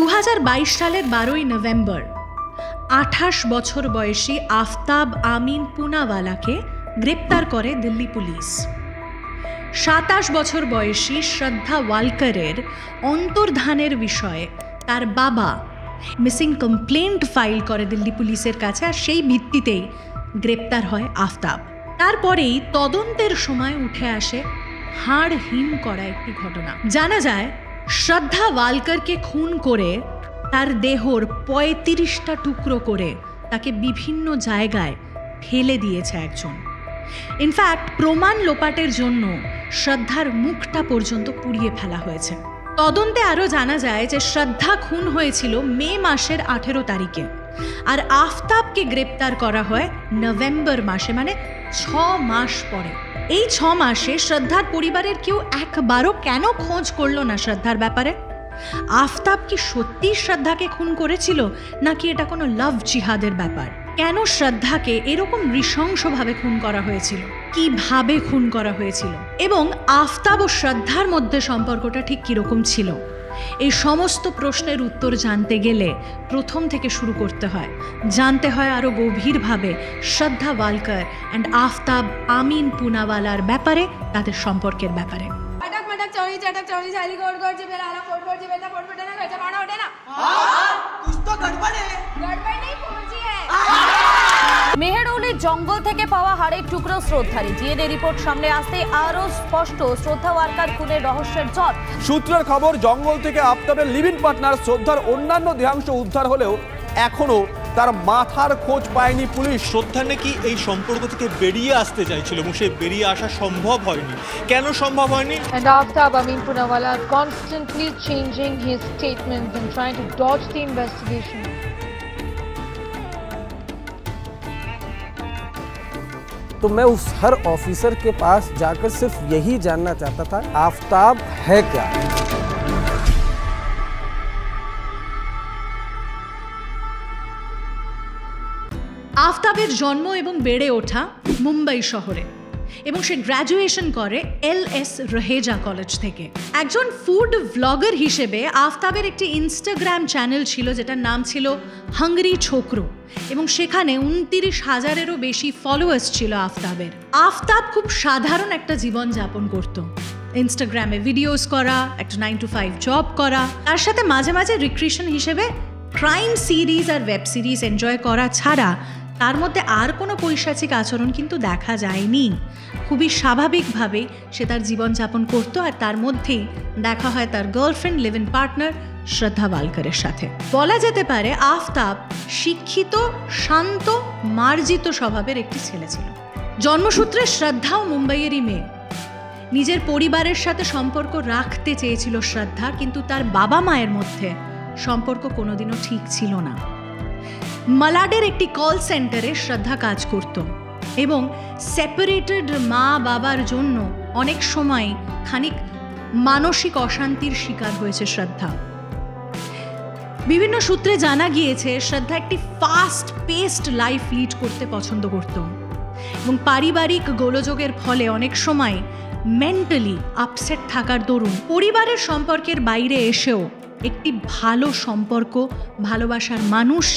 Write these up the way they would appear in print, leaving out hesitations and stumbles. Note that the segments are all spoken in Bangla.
2022 সালের 12ই নভেম্বর 28 বছর বয়সী আফতাব আমিন পুনাওয়ালাকে গ্রেপ্তার করে দিল্লি পুলিশ। 27 বছর বয়সী শ্রদ্ধা ওয়ালকারের অন্তর্ধানের বিষয়ে তার বাবা মিসিং কমপ্লেন্ট ফাইল করে দিল্লি পুলিশের কাছে, আর সেই ভিত্তিতেই গ্রেপ্তার হয় আফতাব। তারপরেই তদন্তের সময় উঠে আসে হাড় হিম করা একটি ঘটনা। জানা যায় শ্রদ্ধা ওয়ালকারকে খুন করে তার দেহর 35টা টুকরো করে তাকে বিভিন্ন জায়গায় ফেলে দিয়েছে একজন। ইনফ্যাক্ট প্রমাণ লোপাটের জন্য শ্রদ্ধার মুখটা পর্যন্ত পুড়িয়ে ফেলা হয়েছে। তদন্তে আরও জানা যায় যে শ্রদ্ধা খুন হয়েছিল মে মাসের 18 তারিখে, আর আফতাবকে গ্রেপ্তার করা হয় নভেম্বর মাসে, মানে 6 মাস পরে। এই 6 মাসে শ্রদ্ধার পরিবারের কেউ একবারও কেন খোঁজ করলো না শ্রদ্ধার ব্যাপারে? আফতাব কি সত্যি শ্রদ্ধাকে খুন করেছিল, নাকি এটা কোনো লাভ জিহাদের ব্যাপার? কেন শ্রদ্ধাকে এরকম নৃশংসভাবে খুন করা হয়েছিল, কিভাবে খুন করা হয়েছিল, এবং আফতাব ও শ্রদ্ধার মধ্যে সম্পর্কটা ঠিক কিরকম ছিল? এই সমস্ত প্রশ্নের উত্তর জানতে গেলে প্রথম থেকে শুরু করতে হয়, জানতে হয় আরও গভীরভাবে শ্রদ্ধা ওয়ালকার অ্যান্ড আফতাব আমিন পুনাওয়ালার ব্যাপারে, তাদের সম্পর্কের ব্যাপারে। মেহেরৌলির জঙ্গল থেকে পাওয়া হাড়ের টুকরো শ্রদ্ধারই ডিএনএ রিপোর্ট সামনে আসতে আরও স্পষ্ট শ্রদ্ধা ওয়ালকার খুনের রহস্যের জট। সূত্রের খবর, জঙ্গল থেকে আফতাবের লিভিং পার্টনার শ্রদ্ধার অন্যান্য দেহাংশ উদ্ধার হলেও এখনো তার মাথার খোঁজ পায়নি পুলিশ। শ্রদ্ধা নাকি এই সম্পর্ক থেকে বেরিয়ে আসতে চাইছিল এবং সে বেরিয়ে আসা সম্ভব হয়নি। কেন সম্ভব হয়নি? And Aftab Amin Punawala constantly changing his statements and trying to dodge the investigation. तो मैं उस हर ऑफिसर के पास जाकर सिर्फ यही जानना चाहता था, आफताब है क्या? আফতাবের জন্ম এবং বেড়ে ওঠা মুম্বাই শহরে, এবং সে গ্র্যাজুয়েশন করে LS রহেজা কলেজ থেকে। একজন ফুড ভ্লগার হিসেবে আফতাবের একটি ইনস্টাগ্রাম চ্যানেল ছিল যেটার নাম ছিল হাংরি ছোকরো, এবং সেখানে 29,000-এরও বেশি ফলোয়ার্স ছিল আফতাবের। আফতাব খুব সাধারণ একটা জীবন যাপন করত, ইনস্টাগ্রামে ভিডিওস করা, একটা 9 to 5 জব করা, তার সাথে মাঝে মাঝে রিক্রিয়েশন হিসেবে ক্রাইম সিরিজ আর ওয়েব সিরিজ এনজয় করা ছাড়া তার মধ্যে আর কোনো পৈশাচিক আচরণ কিন্তু দেখা যায়নি। খুবই স্বাভাবিকভাবেই সে তার জীবনযাপন করত, আর তার মধ্যেই দেখা হয় তার গার্লফ্রেন্ড লিভ ইন পার্টনার শ্রদ্ধা ওয়ালকারের সাথে। বলা যেতে পারে আফতাব শিক্ষিত, শান্ত, মার্জিত স্বভাবের একটি ছেলে ছিল। জন্মসূত্রে শ্রদ্ধাও মুম্বাইয়েরই মেয়ে। নিজের পরিবারের সাথে সম্পর্ক রাখতে চেয়েছিল শ্রদ্ধা, কিন্তু তার বাবা মায়ের মধ্যে সম্পর্ক কোনোদিনও ঠিক ছিল না। মালাডের একটি কল সেন্টারে শ্রদ্ধা কাজ করত, এবং সেপারেটেড মা বাবার জন্য অনেক সময় খানিক মানসিক অশান্তির শিকার হয়েছে শ্রদ্ধা। বিভিন্ন সূত্রে জানা গিয়েছে শ্রদ্ধা একটি ফাস্ট পেসড লাইফ লিড করতে পছন্দ করত, এবং পারিবারিক গোলযোগের ফলে অনেক সময় মেন্টালি আপসেট থাকার দরুন পরিবারের সম্পর্কের বাইরে এসেও একটি ভালো সম্পর্ক, ভালোবাসার মানুষ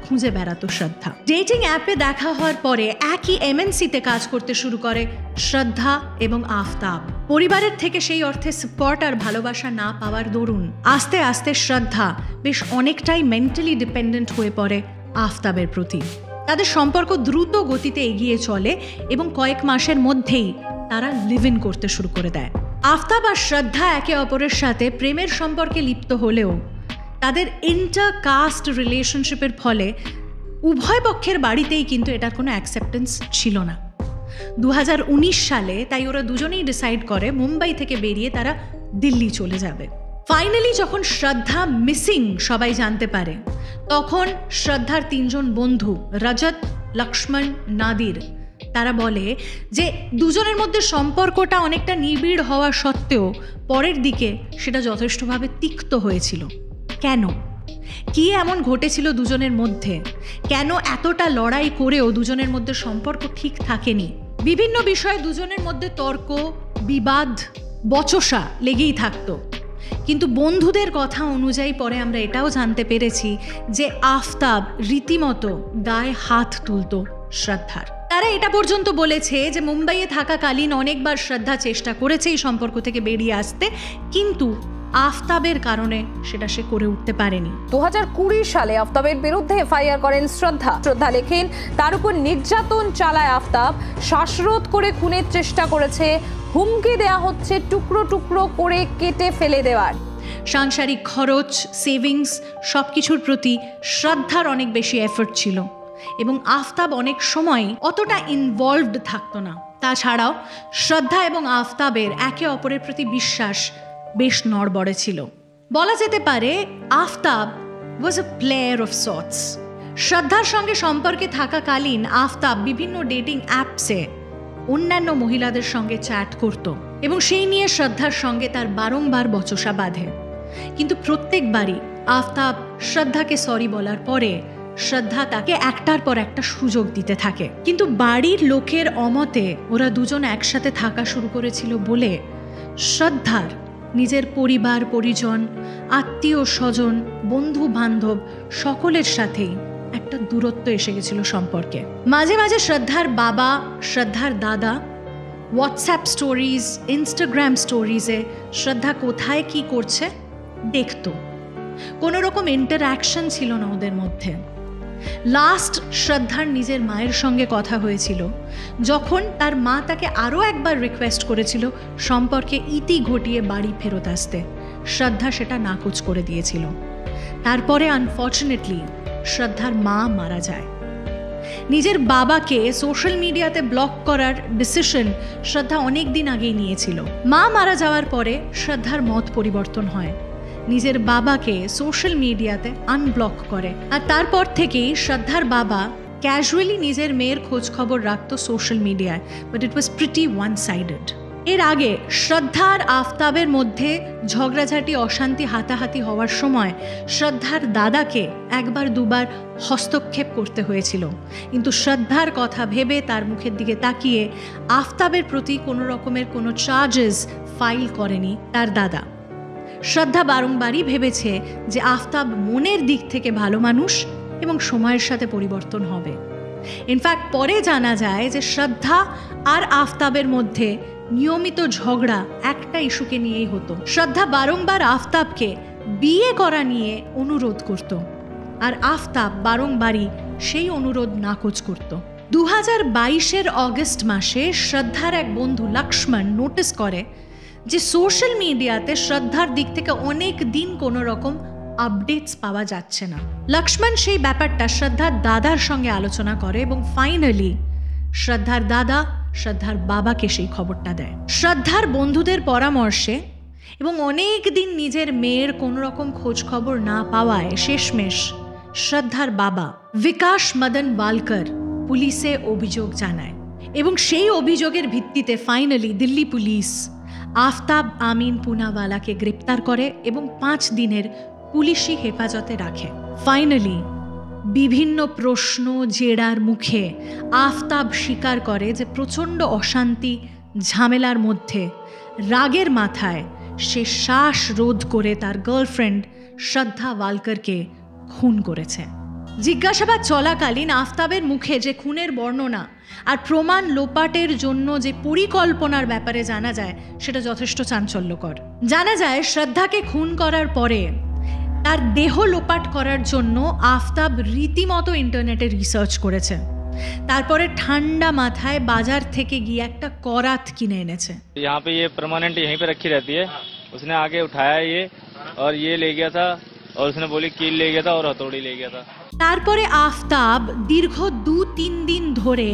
খুঁজে বেড়াতো শ্রদ্ধা। ডেটিং অ্যাপে দেখা হওয়ার পরে একই MNC-তে কাজ করতে শুরু করে শ্রদ্ধা এবং আফতাব। পরিবারের থেকে সেই অর্থে সাপোর্ট আর ভালোবাসা না পাওয়ার দরুন আস্তে আস্তে শ্রদ্ধা বেশ অনেকটাই মেন্টালি ডিপেন্ডেন্ট হয়ে পড়ে আফতাবের প্রতি। তাদের সম্পর্ক দ্রুত গতিতে এগিয়ে চলে, এবং কয়েক মাসের মধ্যেই তারা লিভ ইন করতে শুরু করে দেয়। আফতাব আর শ্রদ্ধা একে অপরের সাথে প্রেমের সম্পর্কে লিপ্ত হলেও তাদের ইন্টার কাস্ট রিলেশনশিপের ফলে উভয় পক্ষের বাড়িতেই কিন্তু এটার কোনো অ্যাকসেপ্টেন্স ছিল না। 2019 সালে তাই ওরা দুজনেই ডিসাইড করে মুম্বাই থেকে বেরিয়ে তারা দিল্লি চলে যাবে। ফাইনালি যখন শ্রদ্ধা মিসিং সবাই জানতে পারে, তখন শ্রদ্ধার 3 জন বন্ধু রজত, লক্ষ্মণ, নাদির, তারা বলে যে দুজনের মধ্যে সম্পর্কটা অনেকটা নিবিড় হওয়া সত্ত্বেও পরের দিকে সেটা যথেষ্টভাবে তিক্ত হয়েছিল। কেন? কি এমন ঘটেছিল দুজনের মধ্যে? কেন এতটা লড়াই করেও দুজনের মধ্যে সম্পর্ক ঠিক থাকেনি? বিভিন্ন বিষয়ে দুজনের মধ্যে তর্ক, বিবাদ, বচসা লেগেই থাকতো। কিন্তু বন্ধুদের কথা অনুযায়ী পরে আমরা এটাও জানতে পেরেছি যে আফতাব রীতিমতো গায়ে হাত তুলত শ্রদ্ধার। তারা এটা পর্যন্ত বলেছে যে মুম্বাইয়ে থাকাকালীন অনেকবার শ্রদ্ধা চেষ্টা করেছে এই সম্পর্ক থেকে বেরিয়ে আসতে, কিন্তু আফতাবের কারণে সেটা সে করে উঠতে পারেনি। 2020 সালে আফতাবের বিরুদ্ধে এফআইআর করেন শ্রদ্ধা। শ্রদ্ধা লেখেন, তার উপর নির্যাতন চালায় আফতাব, শ্বাসরোধ করে খুনের চেষ্টা করেছে, হুমকি দেয়া হচ্ছে টুকরো টুকরো করে কেটে ফেলে দেওয়ার। সাংসারিক খরচ, সেভিংস সব কিছুর প্রতি শ্রদ্ধার অনেক বেশি এফোর্ট ছিল এবং আফতাব অনেক সময় অতটা ইনভলভড থাকতো না। তাছাড়াও শ্রদ্ধা এবং আফতাবের একে অপরের প্রতি বিশ্বাস বেশ নড়বড়ে ছিল। বলা যেতে পারে আফতাব ওয়াজ আ প্লেয়ার অফ সর্টস। শ্রদ্ধার সঙ্গে সম্পর্কে থাকাকালীন আফতাব বিভিন্ন ডেটিং অ্যাপসে অন্যান্য মহিলাদের সঙ্গে চ্যাট করত এবং সেই নিয়ে শ্রদ্ধার সঙ্গে তার বারংবার বচসা বাঁধে। কিন্তু প্রত্যেকবারই আফতাব শ্রদ্ধাকে সরি বলার পরে শ্রদ্ধা তাকে একটার পর একটা সুযোগ দিতে থাকে। কিন্তু বাড়ির লোকের অমতে ওরা দুজন একসাথে থাকা শুরু করেছিল বলে শ্রদ্ধার নিজের পরিবার পরিজন, আত্মীয় স্বজন, বন্ধু বান্ধব সকলের সাথেই একটা দূরত্ব এসে গেছিল সম্পর্কে। মাঝে মাঝে শ্রদ্ধার বাবা, শ্রদ্ধার দাদা হোয়াটসঅ্যাপ স্টোরিজ, ইনস্টাগ্রাম স্টোরিজে শ্রদ্ধা কোথায় কি করছে দেখত। কোনো রকম ইন্টারঅ্যাকশন ছিল না ওদের মধ্যে। লাস্ট শ্রদ্ধার নিজের মায়ের সঙ্গে কথা হয়েছিল যখন তার মা তাকে আরও একবার রিকোয়েস্ট করেছিল সম্পর্কে ইতি ঘটিয়ে বাড়ি ফেরত আসতে। শ্রদ্ধা সেটা নাকচ করে দিয়েছিল। তারপরে আনফর্চুনেটলি শ্রদ্ধার মা মারা যায়। নিজের বাবাকে সোশ্যাল মিডিয়াতে ব্লক করার ডিসিশন শ্রদ্ধা অনেক দিন আগেই নিয়েছিল। মা মারা যাওয়ার পরে শ্রদ্ধার মত পরিবর্তন হয়, নিজের বাবাকে সোশ্যাল মিডিয়াতে আনব্লক করে। আর তারপর থেকেই শ্রদ্ধার বাবা ক্যাজুয়ালি নিজের মেয়ের খোঁজ খবর রাখত সোশ্যাল মিডিয়ায়, but it was pretty one sided. এর আগে শ্রদ্ধা আর আফতাবের মধ্যে ঝগড়াঝাটি, অশান্তি, হাতাহাতি হওয়ার সময় শ্রদ্ধার দাদাকে একবার দুবার হস্তক্ষেপ করতে হয়েছিল, কিন্তু শ্রদ্ধার কথা ভেবে তার মুখের দিকে তাকিয়ে আফতাবের প্রতি কোনো রকমের কোনো চার্জেস ফাইল করেনি তার দাদা। শ্রদ্ধা বারংবারই ভেবেছে যে আফতাব মনের দিক থেকে ভালো মানুষ এবং সময়ের সাথে পরিবর্তন হবে। ইনফ্যাক্ট পরে জানা যায় যে শ্রদ্ধা আর আফতাবের মধ্যে নিয়মিত ঝগড়া একটা ইস্যুকে নিয়েই হতো। শ্রদ্ধা বারংবার আফতাবকে বিয়ে করা নিয়ে অনুরোধ করত, আর আফতাব বারংবারই সেই অনুরোধ নাকচ করত। 2022 অগস্ট মাসে শ্রদ্ধার এক বন্ধু লক্ষ্মণ নোটিস করে যে সোশ্যাল মিডিয়াতে শ্রদ্ধার দিক থেকে অনেক দিন কোনো রকম আপডেটস পাওয়া যাচ্ছে না। লক্ষ্মণ সেই ব্যাপারটা শ্রদ্ধার দাদার সঙ্গে আলোচনা করে এবং ফাইনালি শ্রদ্ধার দাদা শ্রদ্ধার বাবাকে সেই খবরটা দেয়। শ্রদ্ধার বন্ধুদের পরামর্শে এবং অনেক দিন নিজের মেয়ের কোনো রকম খোঁজ খবর না পাওয়ায় শেষমেশ শ্রদ্ধার বাবা বিকাশ মদন বালকর পুলিশে অভিযোগ জানায় এবং সেই অভিযোগের ভিত্তিতে ফাইনালি দিল্লি পুলিশ আফতাব আমিন পুনাওয়ালাকে গ্রেপ্তার করে এবং 5 দিনের পুলিশি হেফাজতে রাখে। ফাইনালি বিভিন্ন প্রশ্ন জেরার মুখে আফতাব স্বীকার করে যে প্রচণ্ড অশান্তি ঝামেলার মধ্যে রাগের মাথায় সে শ্বাসরোধ করে তার গার্লফ্রেন্ড শ্রদ্ধা ওয়ালকরকে খুন করেছে। জিজ্ঞাসাবাদ চলাকালীন আফতাবের মুখে যে খুনের বর্ণনা আর প্রমাণ লোপাটের জন্য যে পরিকল্পনার ব্যাপারে জানা যায় সেটা যথেষ্ট চাঞ্চল্যকর। জানা যায় শ্রদ্ধাকে খুন করার পরে তার দেহ লোপাট করার জন্য আফতাব রীতিমতো ইন্টারনেটে রিসার্চ করেছে। তারপরে ঠান্ডা মাথায় বাজার থেকে গিয়ে একটা করাত কিনে এনেছে। यहाँ पे ये परमानेंट यहीं पे रखी रहती है। उसने आगे उठाया ये और ये ले गया था और उसने बोली कील ले गया था और हथौड़ी ले गया था। তারপরে আফতাব দীর্ঘ 2-3 দিন ধরে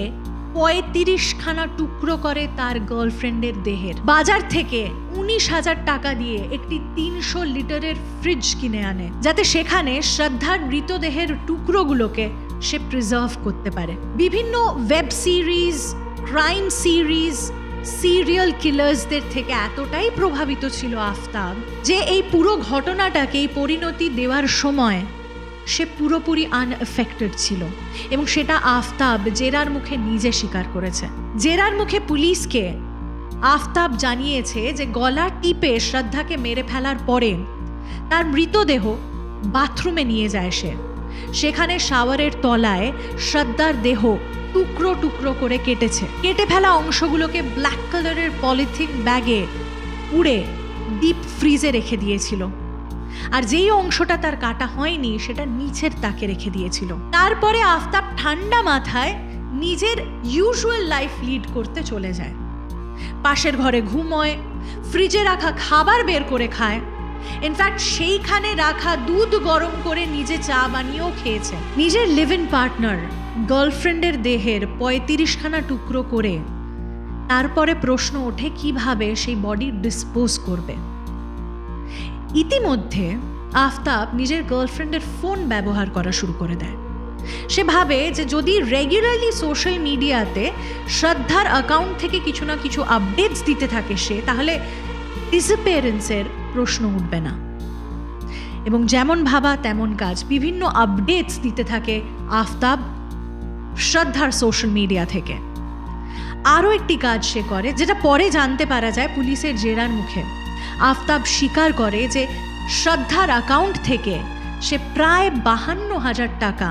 35খানা টুকরো করে তার গার্লফ্রেন্ডের দেহের। বাজার থেকে 19,000 টাকা দিয়ে একটি 300 লিটারের ফ্রিজ কিনে আনে যাতে সেখানে শ্রদ্ধার মৃতদেহের টুকরোগুলোকে সে প্রিজার্ভ করতে পারে। বিভিন্ন web series, crime series, serial কিলার্সদের থেকে এতটাই প্রভাবিত ছিল আফতাব যে এই পুরো ঘটনাটাকে এই পরিণতি দেওয়ার সময় সে পুরোপুরি আনএফেক্টেড ছিল এবং সেটা আফতাব জেরার মুখে নিজে স্বীকার করেছে। জেরার মুখে পুলিশকে আফতাব জানিয়েছে যে গলা টিপে শ্রদ্ধাকে মেরে ফেলার পরে তার মৃতদেহ বাথরুমে নিয়ে যায় সে। সেখানে শাওয়ারের তলায় শ্রদ্ধার দেহ টুকরো টুকরো করে কেটেছে। কেটে ফেলা অংশগুলোকে ব্ল্যাক কালারের পলিথিন ব্যাগে পুড়ে ডিপ ফ্রিজে রেখে দিয়েছিল। আর যেই অংশটা তার কাটা হয়নি সেটা নিচের তাকে রেখে দিয়েছিল। তারপরে আফতাব ঠান্ডা মাথায় নিজের ইউজুয়াল লাইফ লিড করতে চলে যায়। পাশের ঘরে ঘুমোয়, ফ্রিজে রাখা খাবার বের করে খায়, ইনফ্যাক্ট সেইখানে রাখা দুধ গরম করে নিজে চা বানিয়েও খেয়েছে। নিজের লিভ ইন পার্টনার গার্লফ্রেন্ডের দেহের 35খানা টুকরো করে তারপরে প্রশ্ন ওঠে কিভাবে সেই বডি ডিসপোজ করবে। ইতিমধ্যে আফতাব নিজের গার্লফ্রেন্ডের ফোন ব্যবহার করা শুরু করে দেয়। সে ভাবে যে যদি রেগুলারলি সোশ্যাল মিডিয়াতে শ্রদ্ধার অ্যাকাউন্ট থেকে কিছু না কিছু আপডেটস দিতে থাকে সে, তাহলে ডিসঅ্যাপিয়ারেন্সের প্রশ্ন উঠবে না। এবং যেমন ভাবা তেমন কাজ, বিভিন্ন আপডেটস দিতে থাকে আফতাব শ্রদ্ধার সোশ্যাল মিডিয়া থেকে। আরও একটি কাজ সে করে যেটা পরে জানতে পারা যায় পুলিশের জেরার মুখে। আফতাব স্বীকার করে যে শ্রদ্ধার অ্যাকাউন্ট থেকে সে প্রায় 52,000 টাকা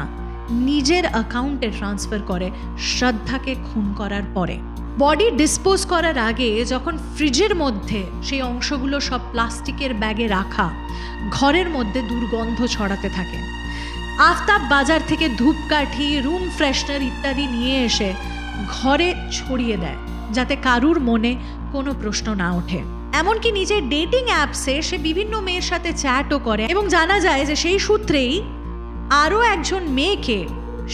নিজের অ্যাকাউন্টে ট্রান্সফার করে শ্রদ্ধাকে খুন করার পরে। বডি ডিসপোজ করার আগে যখন ফ্রিজের মধ্যে সেই অংশগুলো সব প্লাস্টিকের ব্যাগে রাখা, ঘরের মধ্যে দুর্গন্ধ ছড়াতে থাকে। আফতাব বাজার থেকে ধূপকাঠি, রুম ফ্রেশনার ইত্যাদি নিয়ে এসে ঘরে ছড়িয়ে দেয় যাতে কারুর মনে কোনো প্রশ্ন না ওঠে। এমনকি নিজের ডেটিং অ্যাপসে সে বিভিন্ন মেয়ের সাথে চ্যাটও করে এবং জানা যায় যে সেই সূত্রেই আরও একজন মেয়েকে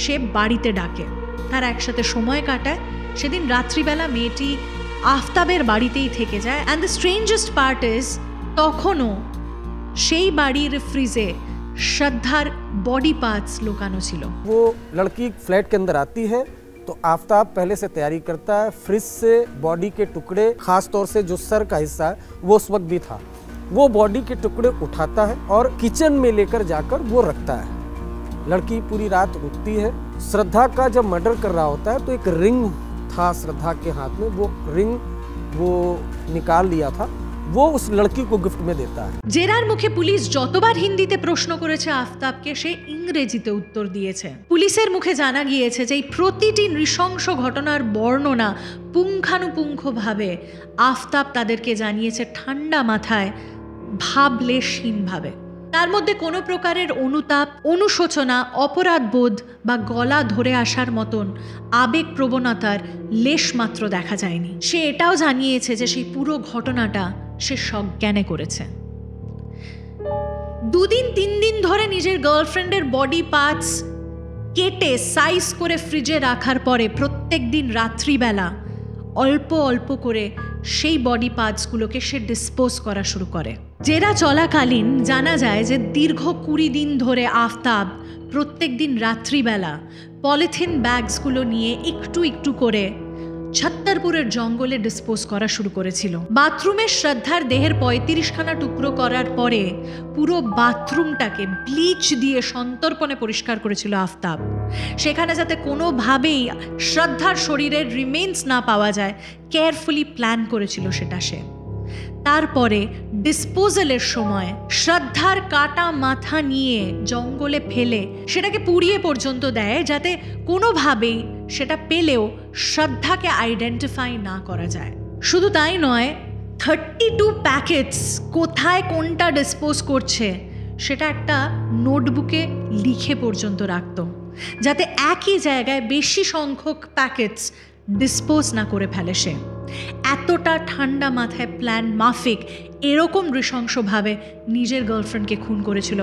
সে বাড়িতে ডাকে, তারা একসাথে সময় কাটায়। সেদিন রাত্রিবেলা মেয়েটি আফতাবের বাড়িতেই থেকে যায়। অ্যান্ড দ্য স্ট্রেঞ্জেস্ট পার্ট ইজ তখনও সেই বাড়ির ফ্রিজে শ্রদ্ধার বডি পার্টস লুকানো ছিল। वो लड़की फ्लैट के अंदर आती है तो आफताब पहले से तैयारी करता है। फ्रिज से बॉडी के टुकड़े, खास तौर से जो सर का हिस्सा है वो उस वक्त भी था, वो बॉडी के टुकड़े उठाता है और किचन में लेकर जाकर वो रखता है। लड़की पूरी रात उठती है। श्रद्धा का जब मर्डर कर रहा होता है तो एक रिंग था श्रद्धा के हाथ में, वो रिंग वो निकाल लिया था, वो उस लड़की को गिफ्ट में देता है। জেরার মুখে পুলিশ যতবার হিন্দিতে প্রশ্ন করেছে আফতাবকে, সে ইংরেজিতে উত্তর দিয়েছে। পুলিশের মুখে জানা গিয়েছে যে এই প্রতিটি নৃশংস ঘটনার বর্ণনা পুঙ্খানুপুঙ্খভাবে আফতাব তাদেরকে জানিয়েছে ঠান্ডা মাথায়, ভাবলেশহীনভাবে। তার মধ্যে কোনো প্রকারের অনুতাপ, অনুশোচনা, অপরাধবোধ বা গলা ধরে আসার মতন আবেগ প্রবণতার লেশমাত্র দেখা যায়নি। সে এটাও জানিয়েছে যে সেই পুরো ঘটনাটা সে সজ্ঞানে করেছে। 2-3 দিন ধরে নিজের গার্লফ্রেন্ডের বডি পার্টস কেটে সাইজ করে ফ্রিজে রাখার পরে প্রত্যেক দিন রাত্রিবেলা অল্প অল্প করে সেই বডি পার্টসগুলোকে সে ডিসপোজ করা শুরু করে। জেরা চলাকালীন জানা যায় যে দীর্ঘ 20 দিন ধরে আফতাব প্রত্যেক দিন রাত্রিবেলা পলিথিন ব্যাগসগুলো নিয়ে একটু একটু করে ছত্তরপুরের জঙ্গলে ডিসপোজ করা শুরু করেছিল। বাথরুমে শ্রদ্ধার দেহের 35খানা টুকরো করার পরে পুরো বাথরুমটাকে ব্লিচ দিয়ে সন্তর্পণে পরিষ্কার করেছিল আফতাব। সেখানে যাতে কোনোভাবেই শ্রদ্ধার শরীরের রিমেন্স না পাওয়া যায়, কেয়ারফুলি প্ল্যান করেছিল সেটা সে। তারপরে ডিসপোজালের সময় শ্রদ্ধার কাটা মাথা নিয়ে জঙ্গলে ফেলে সেটাকে পুড়িয়ে পর্যন্ত দেয় যাতে কোনোভাবেই সেটা পেলেও শ্রদ্ধাকে আইডেন্টিফাই না করা যায়। শুধু তাই নয়, 32 প্যাকেটস কোথায় কোনটা ডিসপোজ করছে সেটা একটা নোটবুকে লিখে পর্যন্ত রাখত, যাতে একই জায়গায় বেশি সংখ্যক প্যাকেটস ডিসপোজ না করে ফেলে সে। এতটা ঠান্ডা মাথায় প্ল্যান মাফিক এরকম নৃশংসভাবে নিজের গার্লফ্রেন্ডকে খুন করেছিল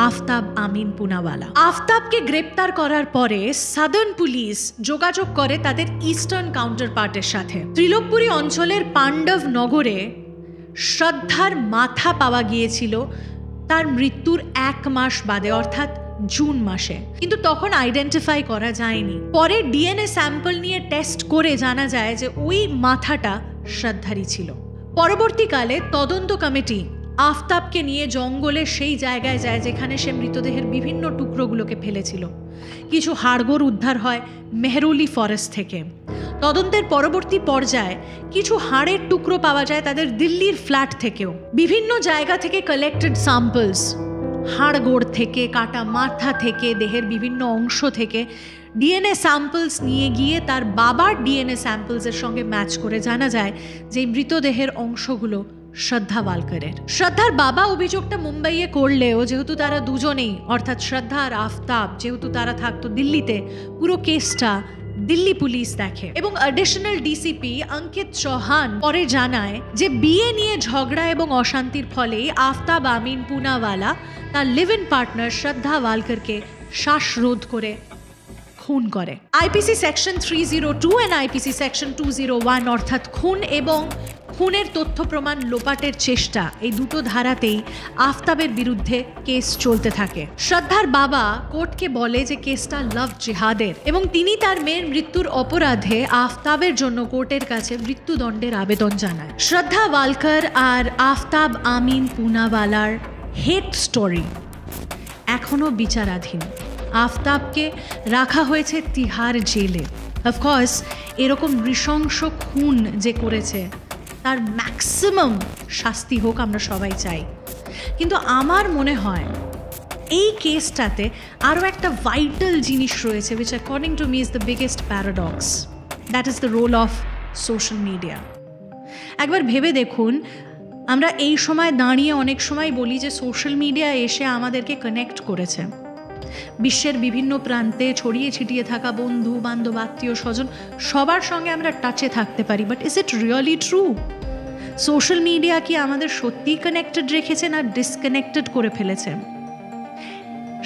আফতাব আমিন পুনাওয়ালা। আফতাবকে গ্রেপ্তার করার পরে সাদার্ন পুলিশ যোগাযোগ করে তাদের ইস্টার্ন কাউন্টার পার্টের সাথে। ত্রিলোকপুরী অঞ্চলের পাণ্ডব নগরে শ্রদ্ধার মাথা পাওয়া গিয়েছিল তার মৃত্যুর 1 মাস বাদে, অর্থাৎ জুন মাসে, কিন্তু তখন আইডেন্টিফাই করা যায়নি। পরে ডিএনএ স্যাম্পল নিয়ে টেস্ট করে জানা যায় যে ওই মাথাটা শ্রদ্ধারই ছিল। পরবর্তীকালে তদন্ত কমিটি আফতাবকে নিয়ে জঙ্গলে সেই জায়গায় যায় যেখানে সে মৃতদেহের বিভিন্ন টুকরোগুলোকে ফেলেছিল। কিছু হাড়গোড় উদ্ধার হয় মেহরৌলি ফরেস্ট থেকে। তদন্তের পরবর্তী পর্যায়ে কিছু হাড়ের টুকরো পাওয়া যায় তাদের দিল্লির ফ্ল্যাট থেকেও। বিভিন্ন জায়গা থেকে কালেক্টেড স্যাম্পলস, হাড়গোড় থেকে, কাটা মাথা থেকে, দেহের বিভিন্ন অংশ থেকে ডিএনএ স্যাম্পলস নিয়ে গিয়ে তার বাবার ডিএনএ স্যাম্পলসের সঙ্গে ম্যাচ করে জানা যায় যে মৃতদেহের অংশগুলো শ্রদ্ধা ওয়ালকারের। শ্রদ্ধার বাবা অভিযোগটা মুম্বাইয়ে করলেও যেহেতু তারা দুজনেই অর্থাৎ শ্রদ্ধা আর আফতাব যেহেতু তারা থাকতো দিল্লিতে, পুরো কেসটা দিল্লি পুলিশ দেখে এবং অ্যাডিশনাল ডিসিপি অঙ্কিত চৌহান পরে জানায় যে বিয়ে নিয়ে ঝগড়া এবং অশান্তির ফলেই আফতাব আমিন পুনাওয়ালা তার লিভ ইন পার্টনার শ্রদ্ধা ওয়ালকারকে শ্বাসরোধ করে খুন করে। IPC section 302 and IPC section 201 অর্থাৎ খুন এবং খুনের তথ্য প্রমাণ লোপাটের চেষ্টা, এই দুটো ধারাতেই আফতাবের বিরুদ্ধে কেস চলতে থাকে। শ্রদ্ধার বাবা কোর্টকে বলে যে কেসটা লাভ জিহাদের এবং তিনি তার মেয়ের মৃত্যুর অপরাধে আফতাবের জন্য কোর্টের কাছে মৃত্যুদণ্ডের আবেদন জানায়। শ্রদ্ধা ওয়ালকার আর আফতাব আমিন পুনাওয়ালার হেট স্টোরি এখনো বিচারাধীন। আফতাবকে রাখা হয়েছে তিহার জেলে। অফকোর্স এরকম নৃশংস খুন যে করেছে তার ম্যাক্সিমাম শাস্তি হোক আমরা সবাই চাই, কিন্তু আমার মনে হয় এই কেসটাতে আরও একটা ভাইটাল জিনিস রয়েছে which according to me is the biggest paradox, that is the role of social media. একবার ভেবে দেখুন, আমরা এই সময় দাঁড়িয়ে অনেক সময় বলি যে সোশ্যাল মিডিয়া এসে আমাদেরকে কানেক্ট করেছে। বিশ্বের বিভিন্ন প্রান্তে ছড়িয়ে ছিটিয়ে থাকা বন্ধু বান্ধব আত্মীয় স্বজন সবার সঙ্গে আমরা টাচে থাকতে পারি, but is it really true? Social media কি আমাদের সত্যিই কানেক্টেড রেখেছে না ডিসকানেক্টেড করে ফেলেছে?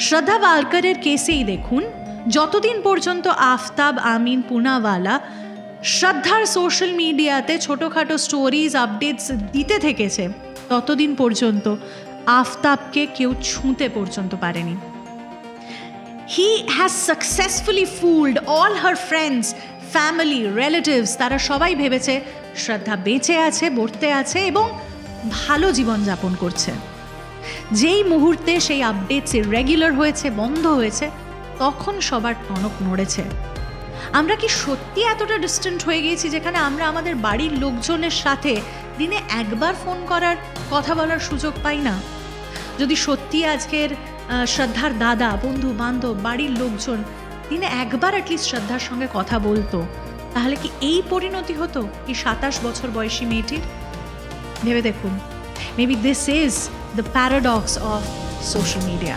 শ্রদ্ধা ওয়ালকারের কেসেই দেখুন, যতদিন পর্যন্ত আফতাব আমিন পুনাওয়ালা শ্রদ্ধার সোশ্যাল মিডিয়াতে ছোটোখাটো স্টোরিজ আপডেটস দিতে থেকেছে ততদিন পর্যন্ত আফতাবকে কেউ ছুঁতে পর্যন্ত পারেনি। He has successfully fooled all her friends, family, relatives. তারা সবাই ভেবেছে শ্রদ্ধা বেঁচে আছে, বর্তে আছে এবং ভালো জীবনযাপন করছে। যেই মুহূর্তে সেই আপডেটস ইরেগুলার হয়েছে, বন্ধ হয়েছে, তখন সবার টনক নড়েছে। আমরা কি সত্যি এতটা ডিস্টেন্ট হয়ে গিয়েছি যেখানে আমরা আমাদের বাড়ির লোকজনের সাথে দিনে একবার ফোন করার, কথা বলার সুযোগ পাই না? যদি সত্যি আজকের শ্রদ্ধার দাদা, বন্ধু বান্ধব, বাড়ির লোকজন দিনে একবার অ্যাটলিস্ট শ্রদ্ধার সঙ্গে কথা বলতো, তাহলে কি এই পরিণতি হতো এই 27 বছর বয়সী মেয়েটির? ভেবে দেখুন, maybe this is the paradox of social media.